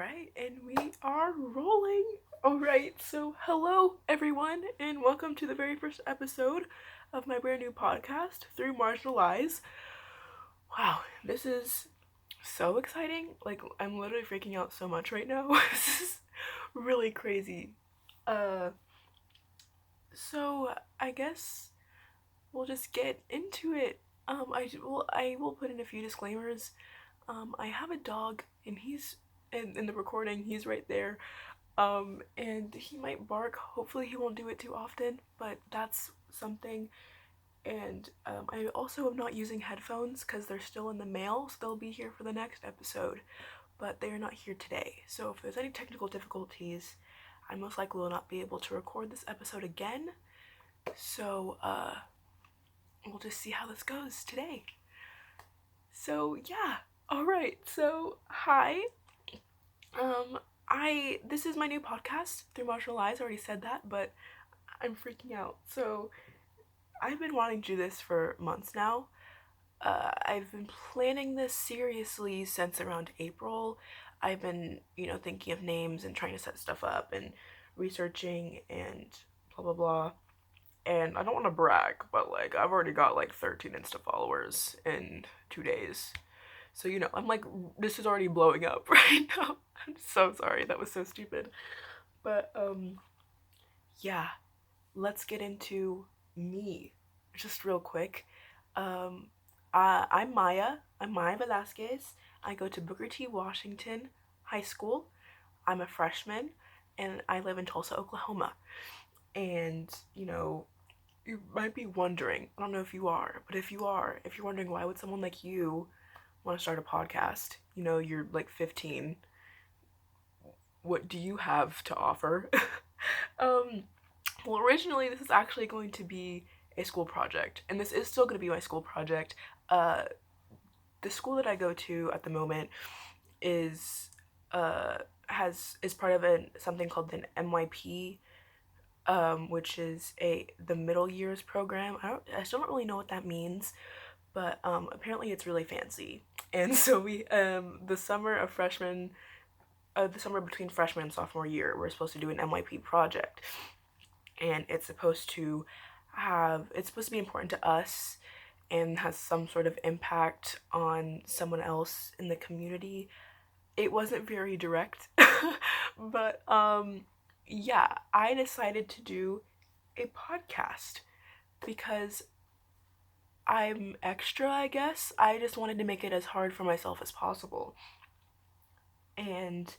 Alright, and we are rolling. Alright, so hello everyone, and welcome to the very first episode of my brand new podcast, Through Marginal Eyes. Wow, this is so exciting. Like, I'm literally freaking out so much right now. This is really crazy. Uh, so I guess we'll just get into it. I will put in a few disclaimers. I have a dog, and he's in the recording. He's right there. And he might bark. Hopefully, he won't do it too often, but that's something. And I also am not using headphones because they're still in the mail, so they'll be here for the next episode, but they are not here today. So if there's any technical difficulties, I most likely will not be able to record this episode again. So we'll just see how this goes today. So yeah, all right. So hi. This is my new podcast, Through Marginal Eyes. I already said that, but I'm freaking out. So I've been wanting to do this for months now. I've been planning this seriously since around April. I've been, thinking of names and trying to set stuff up and researching and blah blah blah. And I don't want to brag, but like I've already got like 13 Insta followers in 2 days. So I'm like, this is already blowing up right now. I'm so sorry. That was so stupid. But yeah, let's get into me just real quick. Um, I'm Maya. I'm Maya Velasquez. I go to Booker T. Washington High School. I'm a freshman, and I live in Tulsa, Oklahoma. And you might be wondering. I don't know if you are, but if you're wondering why would someone like you want to start a podcast? You're like 15. What do you have to offer? um, well, originally this is actually going to be a school project, and this is still going to be my school project. Uh, the school that I go to at the moment is is part of something called an MYP, which is the middle years program. I still don't really know what that means, but apparently it's really fancy. And so we the summer between freshman and sophomore year, we're supposed to do an MYP project, and it's supposed to be important to us and has some sort of impact on someone else in the community. It wasn't very direct, but yeah, I decided to do a podcast because I'm extra, I guess. I just wanted to make it as hard for myself as possible. And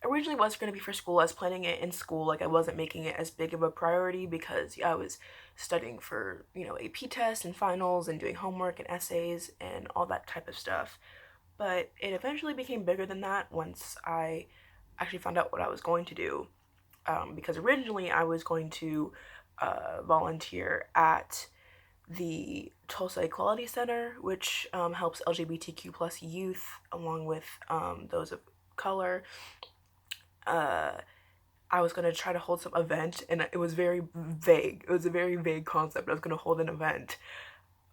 originally was going to be for school. I was planning it in school. Like, I wasn't making it as big of a priority because I was studying for, AP tests and finals and doing homework and essays and all that type of stuff. But it eventually became bigger than that once I actually found out what I was going to do. Because originally I was going to volunteer at the Tulsa Equality Center, which helps LGBTQ plus youth along with those of color. I was gonna try to hold some event, and it was very vague. It was a very vague concept. I was gonna hold an event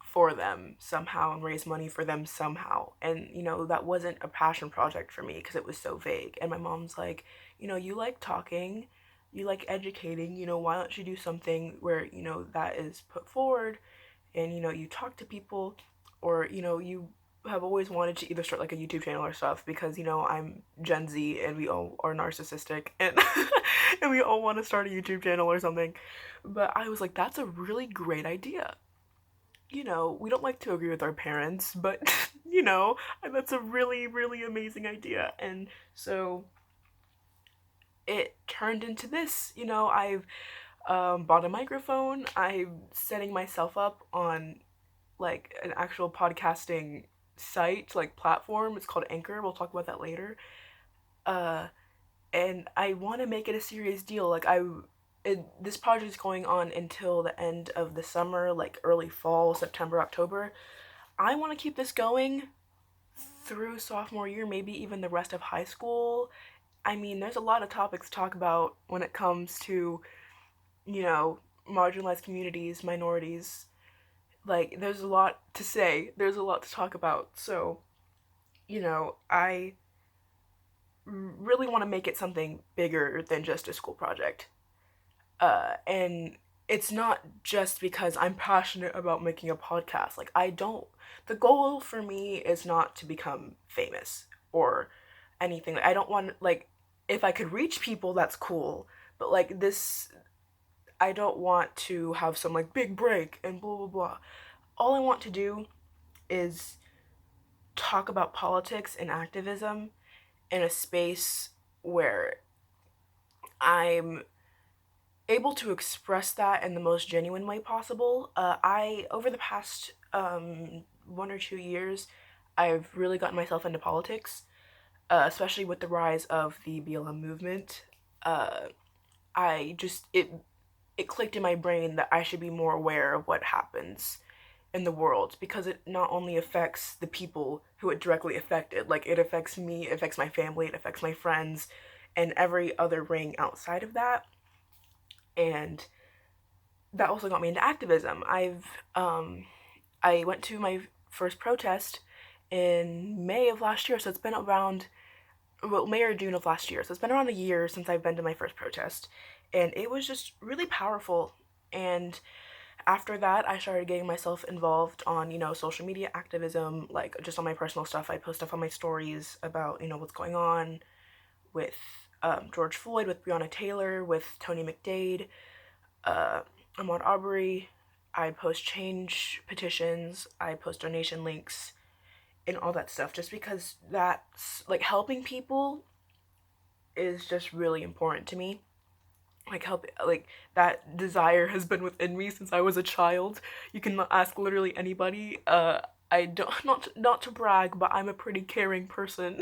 for them somehow and raise money for them somehow. And that wasn't a passion project for me because it was so vague. And my mom's like, you like talking, you like educating. Why don't you do something where that is put forward, and you talk to people, or you have always wanted to either start like a YouTube channel or stuff because I'm Gen Z and we all are narcissistic and and we all want to start a YouTube channel or something. But I was like, that's a really great idea. We don't like to agree with our parents, but that's a really, really amazing idea. And so it turned into this. I've bought a microphone. I'm setting myself up on like an actual podcasting site, like platform. It's called Anchor. We'll talk about that later. Uh, and I want to make it a serious deal. This project is going on until the end of the summer, like early fall, September, October. I want to keep this going through sophomore year, maybe even the rest of high school. I mean, there's a lot of topics to talk about when it comes to, you know, marginalized communities, minorities. Like, there's a lot to say, there's a lot to talk about. So, I really want to make it something bigger than just a school project. And it's not just because I'm passionate about making a podcast. Like, I don't, the goal for me is not to become famous or anything. Like, I don't want, like, if I could reach people, that's cool. But, like, this, I don't want to have some, like, big break and blah, blah, blah. All I want to do is talk about politics and activism in a space where I'm able to express that in the most genuine way possible. Over the past 1 or 2 years, I've really gotten myself into politics, especially with the rise of the BLM movement. Uh, I just it clicked in my brain that I should be more aware of what happens in the world because it not only affects the people who it directly affected, like it affects me, it affects my family, it affects my friends, and every other ring outside of that. And that also got me into activism. I went to my first protest in May of last year, so it's been around, well, May or June of last year. So it's been around a year since I've been to my first protest, and it was just really powerful. And after that, I started getting myself involved on, social media activism, like just on my personal stuff. I post stuff on my stories about, what's going on with George Floyd, with Breonna Taylor, with Tony McDade, uh, Ahmaud Arbery. I post change petitions, I post donation links, and all that stuff just because that's like helping people is just really important to me. Like help, like that desire has been within me since I was a child. You can ask literally anybody. I don't, not to brag, but I'm a pretty caring person.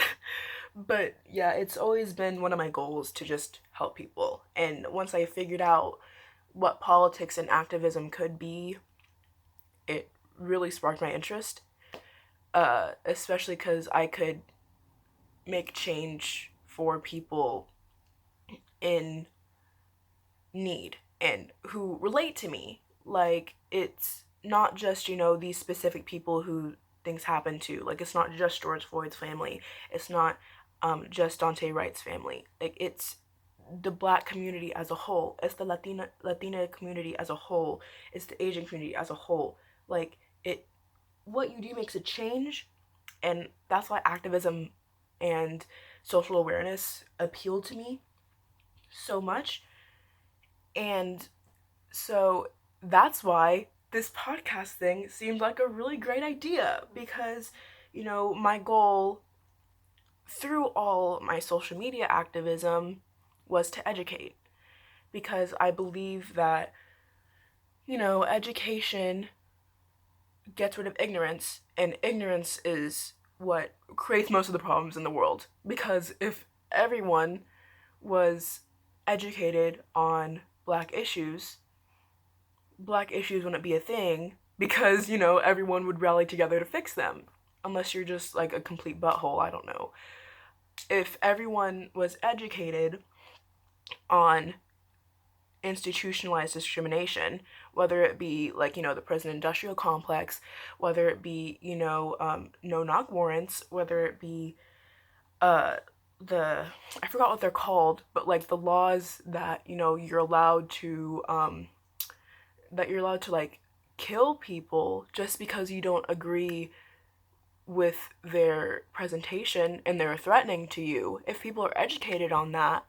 But yeah, it's always been one of my goals to just help people. And once I figured out what politics and activism could be, it really sparked my interest. Especially because I could make change for people in need and who relate to me. Like, it's not just, these specific people who things happen to. Like, it's not just George Floyd's family. It's not just Dante Wright's family. Like, it's the black community as a whole. It's the Latina community as a whole. It's the Asian community as a whole. Like, what you do makes a change, and that's why activism and social awareness appealed to me so much. And so that's why this podcast thing seemed like a really great idea because, my goal through all my social media activism was to educate because I believe that, education gets rid of ignorance, and ignorance is what creates most of the problems in the world. Because if everyone was educated on black issues wouldn't be a thing because, everyone would rally together to fix them. Unless you're just like a complete butthole, I don't know. If everyone was educated on institutionalized discrimination, whether it be like, the prison industrial complex, whether it be, no knock warrants, whether it be uh, the, I forgot what they're called, but like the laws that, that you're allowed to like kill people just because you don't agree with their presentation and they're threatening to you. If people are educated on that,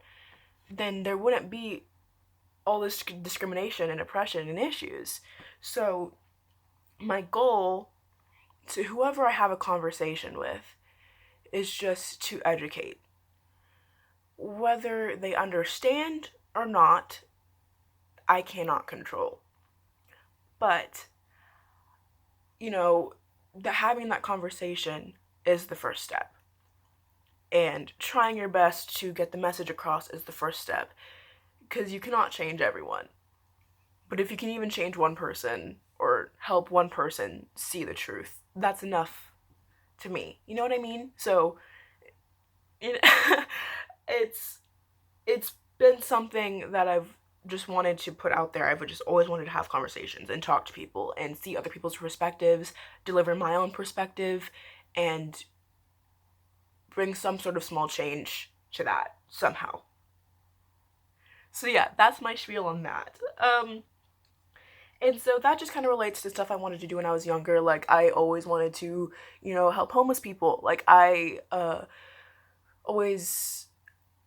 then there wouldn't be all this discrimination and oppression and issues. So my goal to whoever I have a conversation with is just to educate. Whether they understand or not, I cannot control. But, having that conversation is the first step. And trying your best to get the message across is the first step. Because you cannot change everyone. But if you can even change one person or help one person see the truth, that's enough to me. You know what I mean? So, it's it's been something that I've just wanted to put out there. I've just always wanted to have conversations and talk to people and see other people's perspectives, deliver my own perspective, and bring some sort of small change to that somehow. So yeah, that's my spiel on that. And so that just kind of relates to stuff I wanted to do when I was younger. Like I always wanted to, help homeless people. Like I always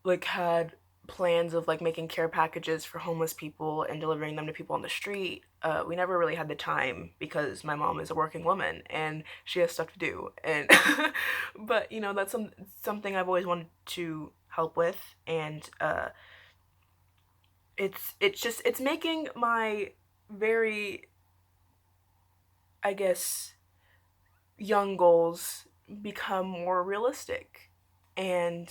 like had plans of like making care packages for homeless people and delivering them to people on the street. We never really had the time because my mom is a working woman and she has stuff to do. And but that's something I've always wanted to help with, and it's making my very, I guess, young goals become more realistic. And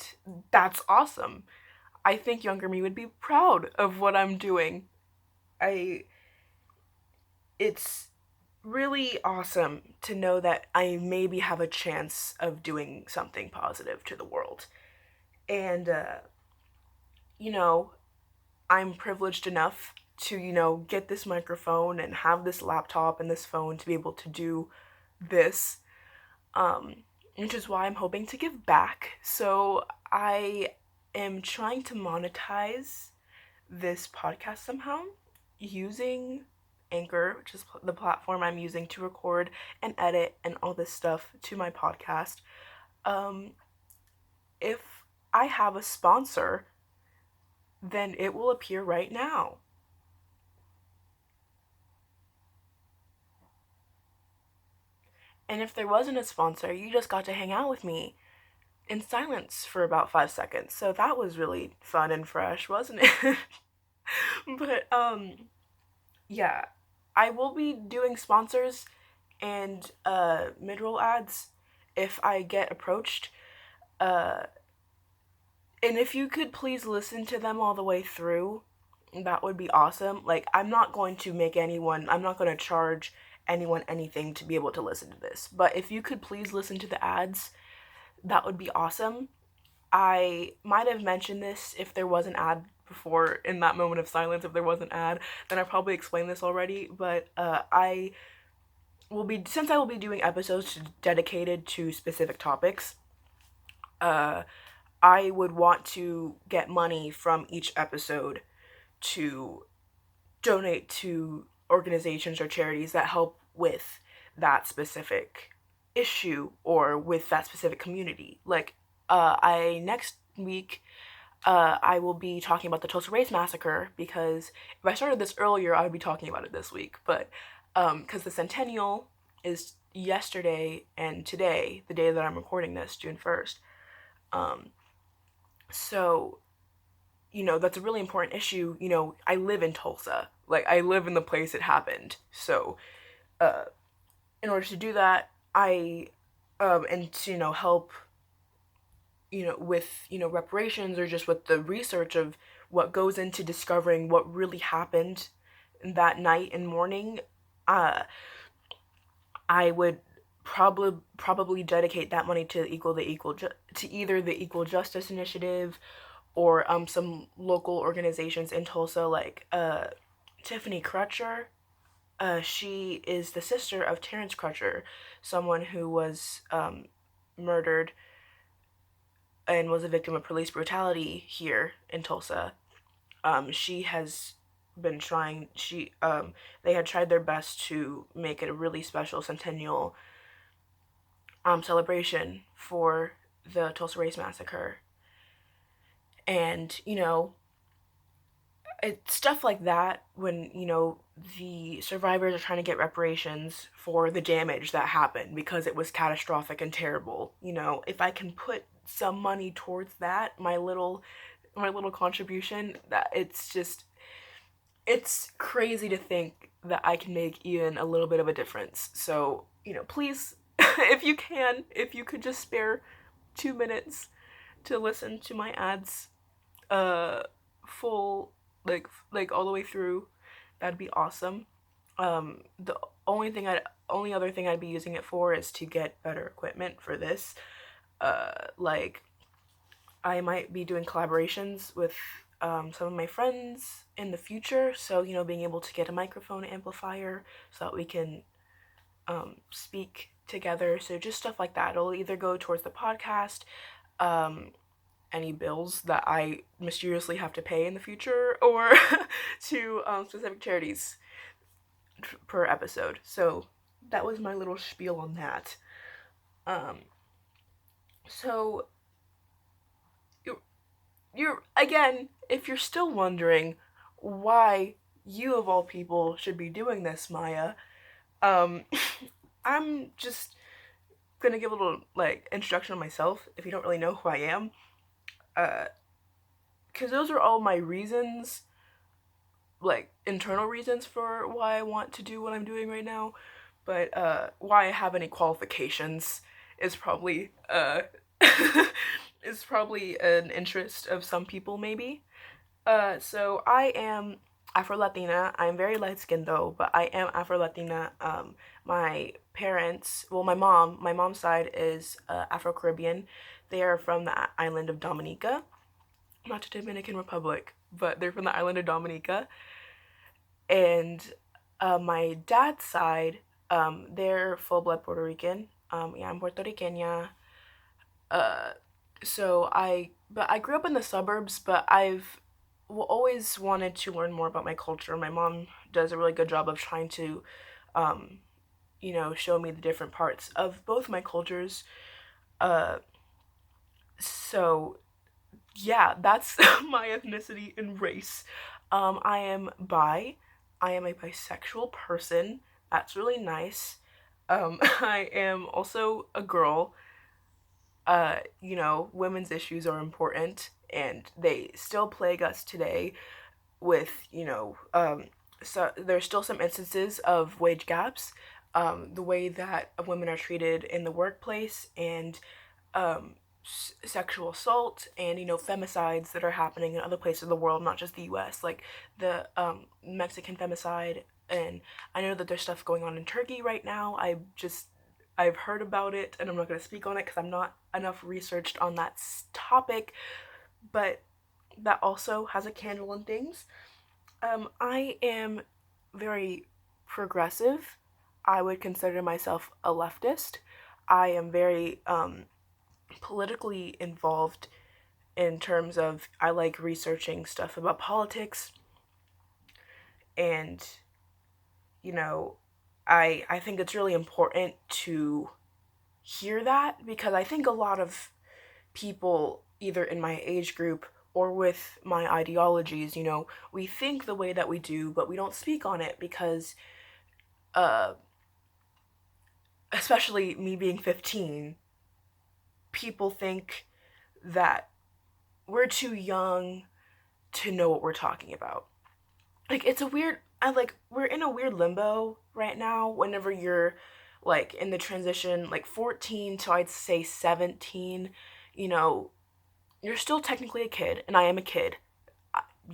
that's awesome. I think younger me would be proud of what I'm doing. I It's really awesome to know that I maybe have a chance of doing something positive to the world. And you know, I'm privileged enough to, get this microphone and have this laptop and this phone to be able to do this. Um which is why I'm hoping to give back. So I am trying to monetize this podcast somehow using Anchor, which is the platform I'm using to record and edit and all this stuff to my podcast. Um, if I have a sponsor, then it will appear right now. And if there wasn't a sponsor, you just got to hang out with me in silence for about 5 seconds. So that was really fun and fresh, wasn't it? But yeah, I will be doing sponsors and mid-roll ads if I get approached. Uh and if you could please listen to them all the way through, that would be awesome. Like I'm not going to charge anyone anything to be able to listen to this. But if you could please listen to the ads, that would be awesome. I might have mentioned this if there was an ad before in that moment of silence. If there was an ad, then I probably explained this already. But since I will be doing episodes dedicated to specific topics, uh, I would want to get money from each episode to donate to organizations or charities that help with that specific issue or with that specific community. Like, I next week, I will be talking about the Tulsa Race Massacre, because if I started this earlier, I would be talking about it this week. But because the centennial is yesterday and today, the day that I'm recording this, June 1st. Um, so that's a really important issue. I live in Tulsa. Like, I live in the place it happened. So, uh, in order to do that, and to, help, with, reparations, or just with the research of what goes into discovering what really happened that night and morning, uh, I would probably dedicate that money to to either the Equal Justice Initiative, or some local organizations in Tulsa, like Tiffany Crutcher. She is the sister of Terrence Crutcher, someone who was murdered and was a victim of police brutality here in Tulsa. She has been trying. They had tried their best to make it a really special centennial celebration for the Tulsa Race Massacre, and it's stuff like that when the survivors are trying to get reparations for the damage that happened because it was catastrophic and terrible. If I can put some money towards that, my little contribution, that it's crazy to think that I can make even a little bit of a difference. So please, if you could just spare 2 minutes to listen to my ads uh full, like all the way through, that'd be awesome. The only other thing I'd be using it for is to get better equipment for this. Like, I might be doing collaborations with some of my friends in the future, so being able to get a microphone amplifier so that we can speak together. So just stuff like that. It'll either go towards the podcast, um any bills that I mysteriously have to pay in the future, or to specific charities per episode. So that was my little spiel on that. Um, so you're again, if you're still wondering why you of all people should be doing this, Maya, um, I'm just gonna give a little like introduction on myself if you don't really know who I am. Uh, because those are all my reasons, like internal reasons for why I want to do what I'm doing right now. But why I have any qualifications is probably is probably an interest of some people maybe. So I am Afro Latina. I'm very light skinned though, but I am Afro Latina. My parents, well, my mom's side is Afro Caribbean. They are from the island of Dominica, not the Dominican Republic, but they're from the island of Dominica. And my dad's side, they're full blood Puerto Rican. Yeah, I'm Puerto Riqueña. Uh, but I grew up in the suburbs, but I've always wanted to learn more about my culture. My mom does a really good job of trying to, um, show me the different parts of both my cultures. Uh, so yeah, that's my ethnicity and race. I am bi. I am a bisexual person. That's really nice. I am also a girl. Women's issues are important and they still plague us today with, so there's still some instances of wage gaps, the way that women are treated in the workplace, and sexual assault and femicides that are happening in other places of the world, not just the US, like the Mexican femicide. And I know that there's stuff going on in Turkey right now. I've heard about it, and I'm not going to speak on it because I'm not enough researched on that topic, but that also has a candle in things. I am very progressive. I would consider myself a leftist. I am very politically involved in terms of I like researching stuff about politics, and you know I think it's really important to hear that, because I think a lot of people either in my age group or with my ideologies, we think the way that we do, but we don't speak on it because uh especially me being 15, people think that we're too young to know what we're talking about. Like it's a weird I like we're in a weird limbo right now whenever you're like in the transition like 14 to I'd say 17, you know, you're still technically a kid, and I am a kid.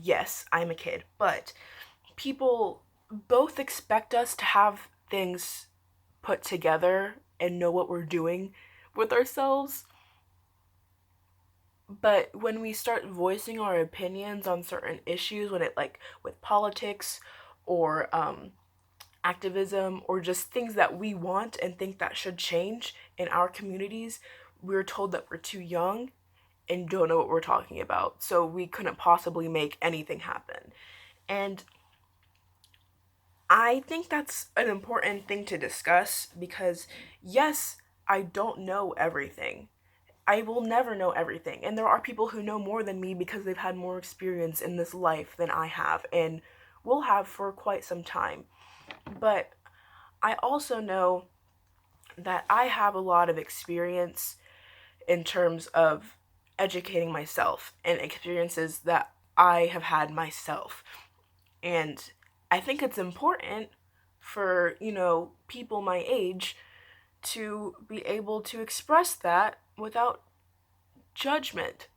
Yes, I'm a kid, but people both expect us to have things put together and know what we're doing with ourselves. But when we start voicing our opinions on certain issues, when it like with politics or activism or just things that we want and think that should change in our communities, we're told that we're too young and don't know what we're talking about. So we couldn't possibly make anything happen. And I think that's an important thing to discuss because, yes, I don't know everything. I will never know everything. And there are people who know more than me because they've had more experience in this life than I have and will have for quite some time. But I also know that I have a lot of experience in terms of educating myself and experiences that I have had myself. And I think it's important for, people my age to be able to express that without judgment.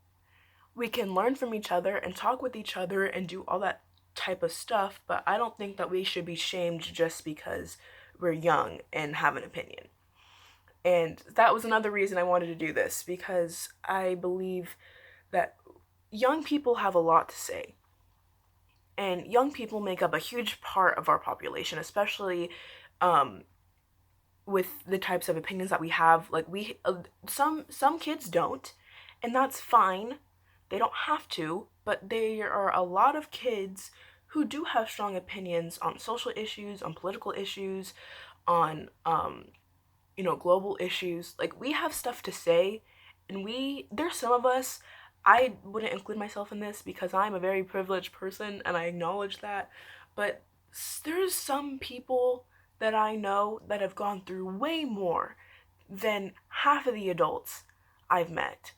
We can learn from each other and talk with each other and do all that type of stuff, but I don't think that we should be shamed just because we're young and have an opinion. And that was another reason I wanted to do this, because I believe that young people have a lot to say. And young people make up a huge part of our population, especially um, with the types of opinions that we have. Like some kids don't, and that's fine. They don't have to, but there are a lot of kids who do have strong opinions on social issues, on political issues, on global issues. Like, we have stuff to say, and there's some of us, I wouldn't include myself in this because I'm a very privileged person and I acknowledge that, but there's some people that I know that have gone through way more than half of the adults I've met.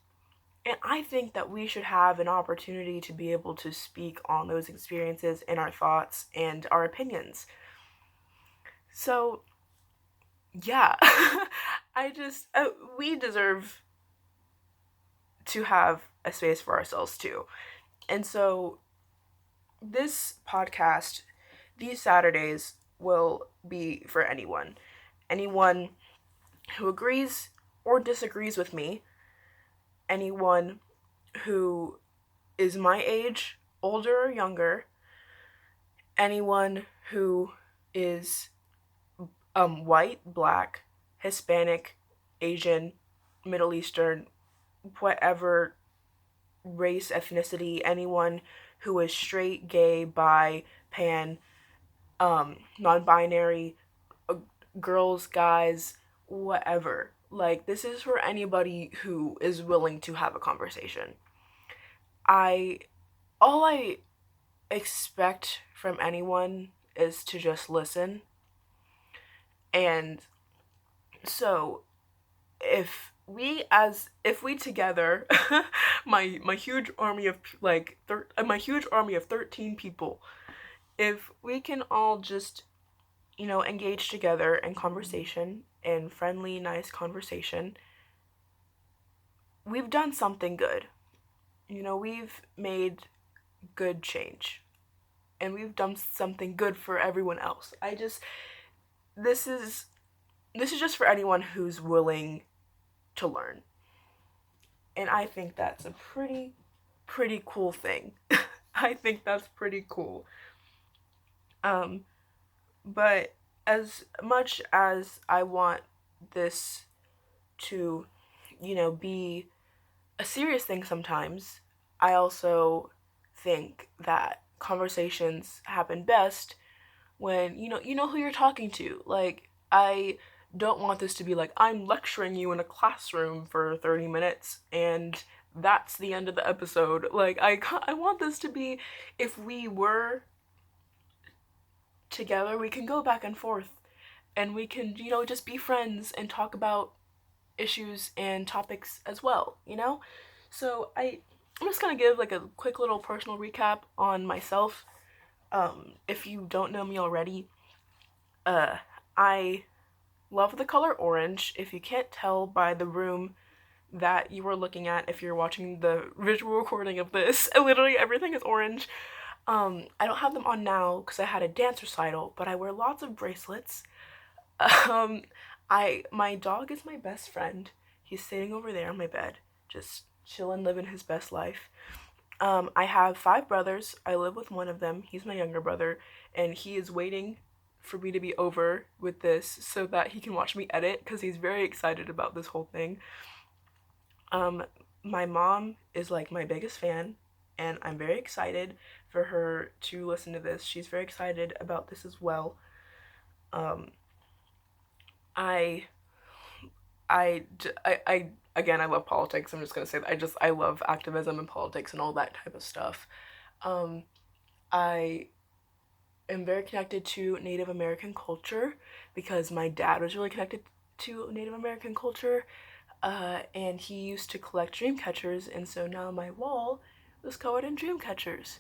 And I think that we should have an opportunity to be able to speak on those experiences and our thoughts and our opinions. So, yeah, we deserve to have a space for ourselves too. And so, this podcast, these Saturdays, will be for anyone. Anyone who agrees or disagrees with me, anyone who is my age, older or younger, anyone who is white, black, Hispanic, Asian, Middle Eastern, whatever race, ethnicity, anyone who is straight, gay, bi, pan, non-binary, girls, guys, whatever. Like, this is for anybody who is willing to have a conversation. All I expect from anyone is to just listen. And so if we together, my huge army of my huge army of 13 people, if we can all just engage together in conversation, in friendly, nice conversation, we've done something good. We've made good change. And we've done something good for everyone else. This is just for anyone who's willing to learn. And I think that's a pretty cool thing. I think that's pretty cool. But as much as I want this to, be a serious thing sometimes, I also think that conversations happen best when you know who you're talking to. Like, I don't want this to be like I'm lecturing you in a classroom for 30 minutes and that's the end of the episode. Like, I want this to be, if we were together, we can go back and forth and we can, just be friends and talk about issues and topics as well. So I'm just gonna give like a quick little personal recap on myself. If you don't know me already, I love the color orange. If you can't tell by the room that you are looking at, if you're watching the visual recording of this, literally everything is orange. I don't have them on now because I had a dance recital, but I wear lots of bracelets. Um, my dog is my best friend. He's sitting over there on my bed, just chilling, living his best life. I have 5 brothers. I live with one of them. He's my younger brother, and he is waiting for me to be over with this so that he can watch me edit because he's very excited about this whole thing. Um, my mom is like my biggest fan, and I'm very excited for her to listen to this. She's very excited about this as well. Um, I, I again, I love politics. I'm just gonna say that I love activism and politics and all that type of stuff. Um, I am very connected to Native American culture because my dad was really connected to Native American culture, and he used to collect dream catchers, and so now my wall was covered in dream catchers,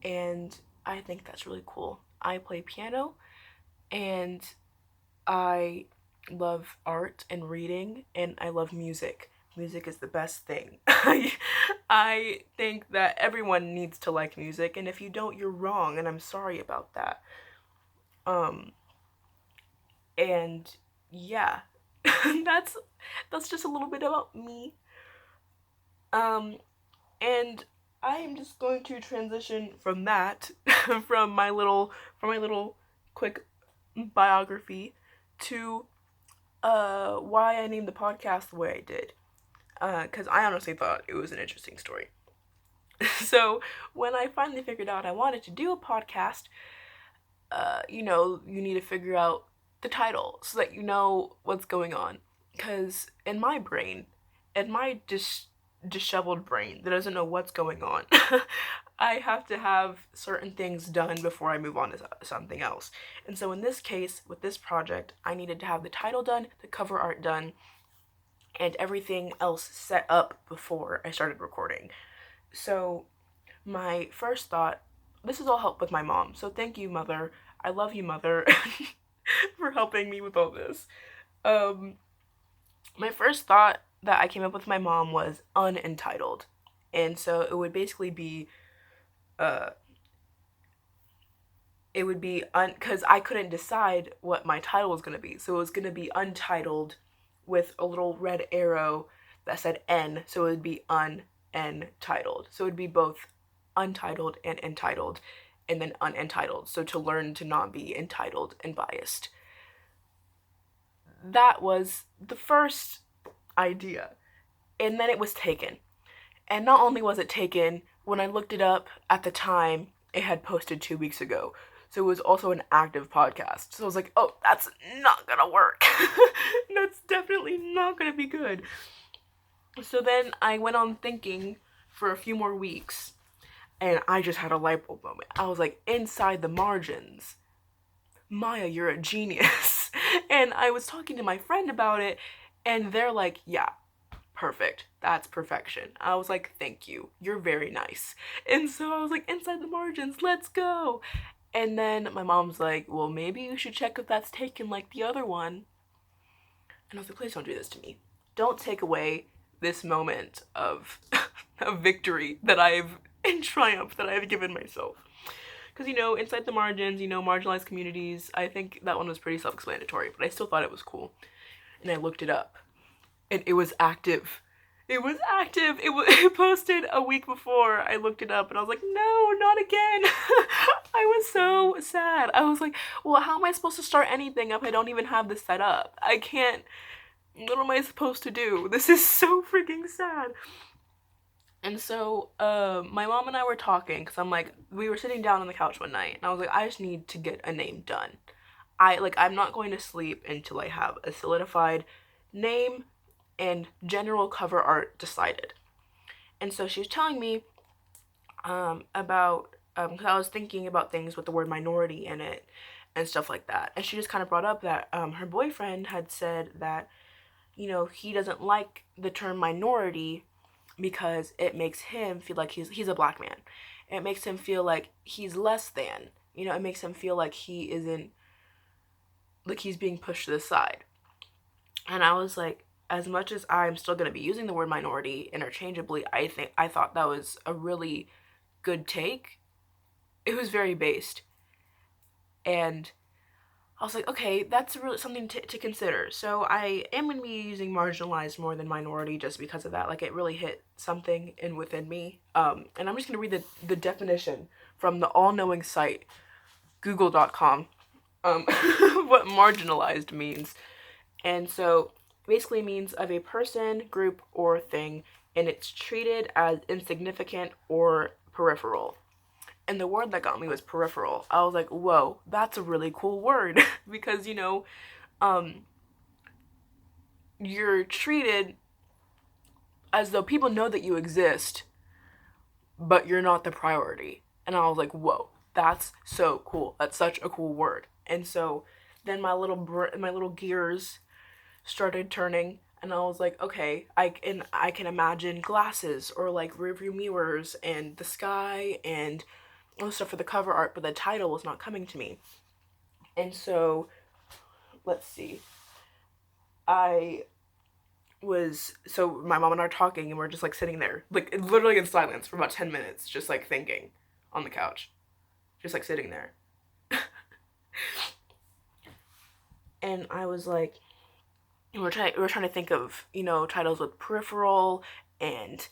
and I think that's really cool. I play piano, and I love art and reading, and I love music. Music is the best thing. I think that everyone needs to like music, and if you don't, you're wrong, and I'm sorry about that. Um, and yeah, that's just a little bit about me. Um, and I am just going to transition from that, from my little quick biography, to why I named the podcast the way I did. Because I honestly thought it was an interesting story. So when I finally figured out I wanted to do a podcast, you need to figure out the title so that you know what's going on. Because in my brain, in my disheveled brain that doesn't know what's going on, I have to have certain things done before I move on to something else. And so in this case, with this project, I needed to have the title done, the cover art done, and everything else set up before I started recording. So my first thought, this is all help with my mom. So thank you, mother. I love you, mother, for helping me with all this. Um, my first thought that I came up with my mom was unentitled. And so uh, it would be because I couldn't decide what my title was going to be. So it was going to be untitled with a little red arrow that said N. So it would be unentitled. So it would be both untitled and entitled, and then unentitled. So to learn to not be entitled and biased. That was the first idea. And then it was taken. And not only was it taken, when I looked it up at the time, it had posted 2 weeks ago. So it was also an active podcast. So I was like, oh, that's not gonna work. That's definitely not gonna be good. So then I went on thinking for a few more weeks, and I just had a light bulb moment. I was like, inside the margins. Maya, you're a genius. And I was talking to my friend about it, and they're like, yeah, perfect. That's perfection. I was like, thank you. You're very nice. And so I was like, inside the margins, let's go. And then my mom's like, well, maybe you should check if that's taken like the other one. And I was like, please don't do this to me. Don't take away this moment of victory that in triumph that I've given myself. Because, inside the margins, marginalized communities, I think that one was pretty self-explanatory, but I still thought it was cool. And I looked it up, and it was active. It was active. It posted a week before I looked it up, and I was like, no, not again. I was so sad. I was like, well, how am I supposed to start anything if I don't even have this set up? I can't. What am I supposed to do? This is so freaking sad. And so, my mom and I were talking, because we were sitting down on the couch one night, and I was like, I just need to get a name done. I'm not going to sleep until I have a solidified name and general cover art decided. And so she was telling me, because I was thinking about things with the word minority in it, and stuff like that. And she just kind of brought up that, her boyfriend had said that, he doesn't like the term minority, because it makes him feel like he's a black man. It makes him feel like he's less than. It makes him feel like he isn't, like he's being pushed to the side. And I was like, as much as I'm still going to be using the word minority interchangeably, I thought that was a really good take. It was very based. And I was like, okay, that's really something to consider. So I am going to be using marginalized more than minority just because of that. Like, it really hit something within me. And I'm just going to read the definition from the all-knowing site, google.com, what marginalized means. And so basically means of a person, group, or thing, and it's treated as insignificant or peripheral. And the word that got me was peripheral. I was like, whoa, that's a really cool word. Because, you're treated as though people know that you exist, but you're not the priority. And I was like, whoa, that's so cool. That's such a cool word. And so then my little gears started turning, and I was like, okay, I can imagine glasses or like rearview mirrors and the sky and all the stuff for the cover art, but the title was not coming to me. And so, let's see. So my mom and I are talking, and we're just like sitting there, like literally in silence for about 10 minutes, just like thinking on the couch, just like sitting there. And I was like, we were trying to think of, titles with peripheral and,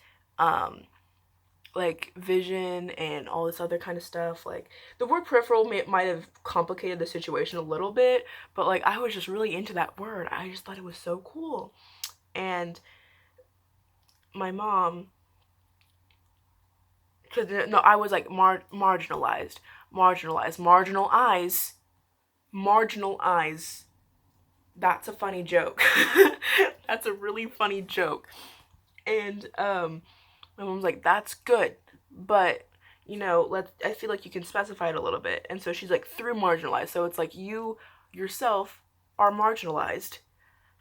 like vision and all this other kind of stuff. Like, the word peripheral might have complicated the situation a little bit, but like I was just really into that word. I just thought it was so cool. And my mom, no, I was like marginalized, marginal eyes. That's a funny joke. That's a really funny joke. And my mom's like, that's good, but I feel like you can specify it a little bit. And so she's like, through marginalized. So it's like you yourself are marginalized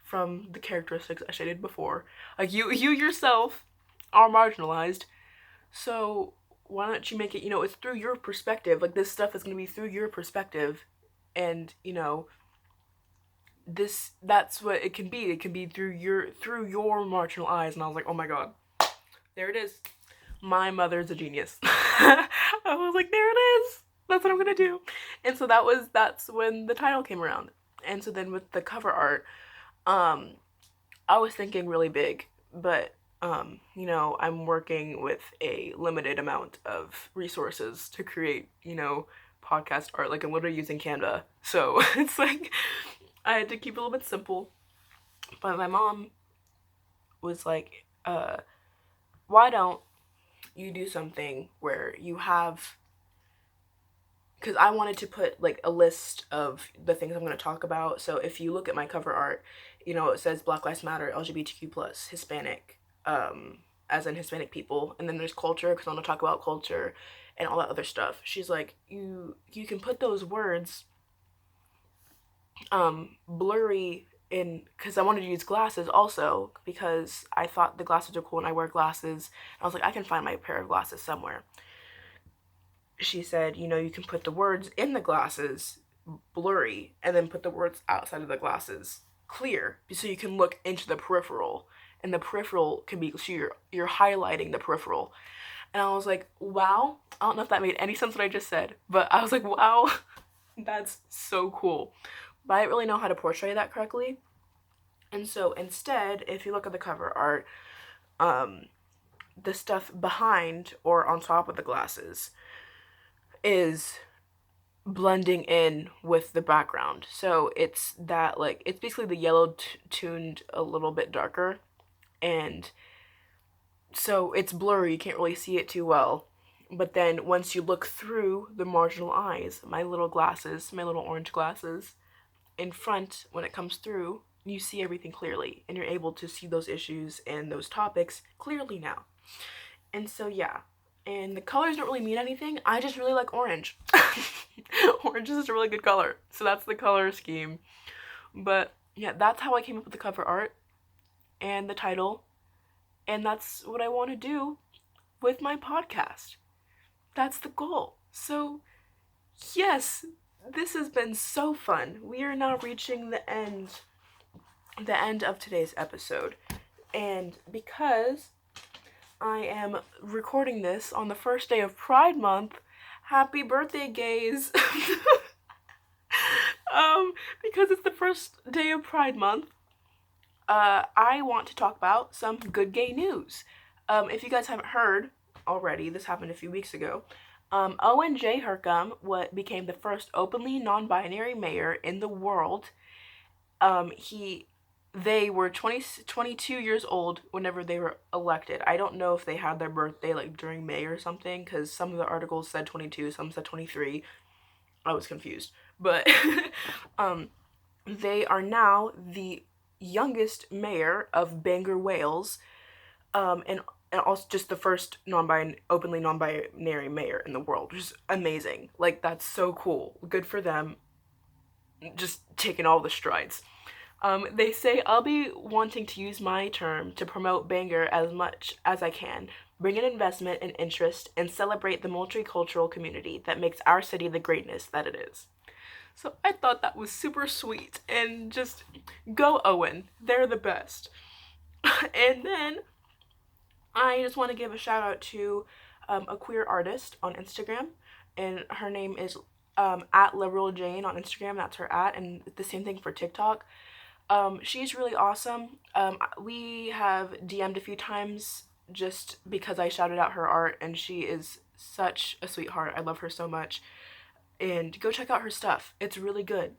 from the characteristics I stated before. Like you yourself are marginalized. So why don't you make it, it's through your perspective. Like this stuff is gonna be through your perspective, and that's what it can be. It can be through your marginal eyes. And I was like, oh my god, there it is. My mother's a genius. I was like, there it is. That's what I'm gonna do. And so that's when the title came around. And so then with the cover art, I was thinking really big, but I'm working with a limited amount of resources to create, podcast art. Like I'm literally using Canva. So it's like I had to keep it a little bit simple. But my mom was like, why don't you do something where you have, because I wanted to put like a list of the things I'm going to talk about. So if you look at my cover art, it says Black Lives Matter, LGBTQ plus, Hispanic, as in Hispanic people, and then there's culture, because I want to talk about culture and all that other stuff. She's like, you can put those words blurry in, because I wanted to use glasses also, because I thought the glasses are cool and I wear glasses. I was like, I can find my pair of glasses somewhere. She said, you can put the words in the glasses blurry and then put the words outside of the glasses clear, so you can look into the peripheral, and the peripheral can be, so you're highlighting the peripheral. And I was like, wow. I don't know if that made any sense what I just said, but I was like, wow, that's so cool. But I didn't really know how to portray that correctly. And so instead, if you look at the cover art, the stuff behind or on top of the glasses is blending in with the background. So it's that, like, it's basically the yellow tuned a little bit darker, and so it's blurry, you can't really see it too well. But then once you look through the marginal eyes, my little orange glasses in front, when it comes through, you see everything clearly, and you're able to see those issues and those topics clearly now. And so yeah, and the colors don't really mean anything. I just really like orange. Orange is a really good color, so that's the color scheme. But yeah, that's how I came up with the cover art and the title, and that's what I want to do with my podcast. That's the goal. So yes, this has been so fun. We are now reaching the end of today's episode, and because I am recording this on the first day of Pride Month, happy birthday, gays. Because it's the first day of Pride Month, I want to talk about some good gay news. If you guys haven't heard already, this happened a few weeks ago. Owen J. Hurcum became the first openly non-binary mayor in the world. They were 22 years old whenever they were elected. I don't know if they had their birthday like during May or something, because some of the articles said 22, some said 23. I was confused. But they are now the youngest mayor of Bangor, Wales, and also just the first openly non-binary mayor in the world, which is amazing. Like, that's so cool. Good for them. Just taking all the strides. They say, I'll be wanting to use my term to promote Bangor as much as I can, bring in investment and interest, and celebrate the multicultural community that makes our city the greatness that it is. So I thought that was super sweet, and just go Owen. They're the best. And then I just want to give a shout out to a queer artist on Instagram, and her name is at Liberal Jane on Instagram. That's her at, and the same thing for TikTok. She's really awesome. We have DM'd a few times just because I shouted out her art, and she is such a sweetheart. I love her so much. And go check out her stuff. It's really good.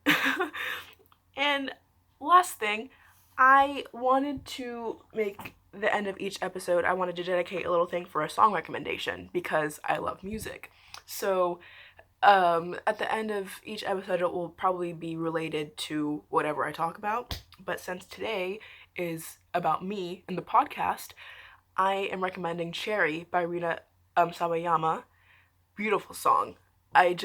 And last thing, I wanted to make the end of each episode, I wanted to dedicate a little thing for a song recommendation because I love music. So at the end of each episode, it will probably be related to whatever I talk about. But since today is about me and the podcast, I am recommending Cherry by Rina Sawayama. Beautiful song. I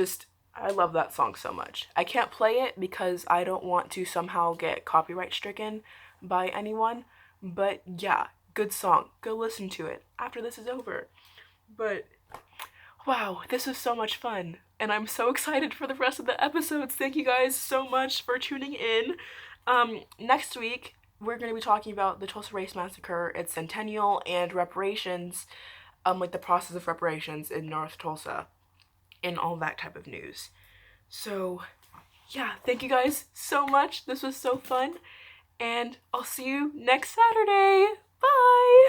love that song so much. I can't play it because I don't want to somehow get copyright stricken by anyone. But yeah, good song. Go listen to it after this is over. But wow, this was so much fun. And I'm so excited for the rest of the episodes. Thank you guys so much for tuning in. Next week, we're going to be talking about the Tulsa Race Massacre, its centennial, and reparations, like the process of reparations in North Tulsa, and all that type of news. So, yeah, thank you guys so much. This was so fun. And I'll see you next Saturday. Bye!